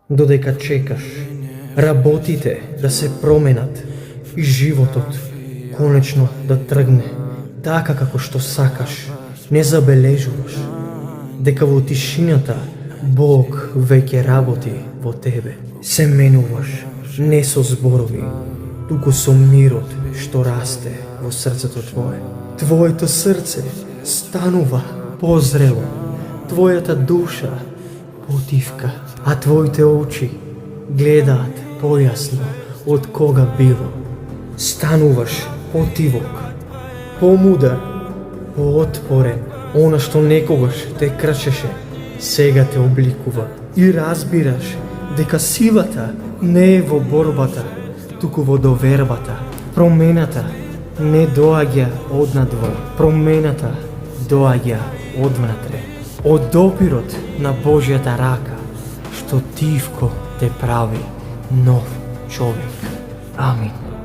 додека чекаш работите да се променат и животот конечно да тргне така како што сакаш, не забележуваш дека во тишината Бог веќе работи во тебе. Се менуваш не со зборови, туку со мирот што расте во срцето твое. Твоето срце станува позрело, твојата душа потивка, а твоите очи гледаат појасно од кога било. Стануваш потивок, помудар, поотпорен. Она што некогаш те крчеше, сега те обликува и разбираш дека силата не е во борбата, туку во довербата. Промената не доаѓа однадвор, промената доаѓа одвнатре, од допирот на Божјата рака, што тивко те прави нов човек. Амин.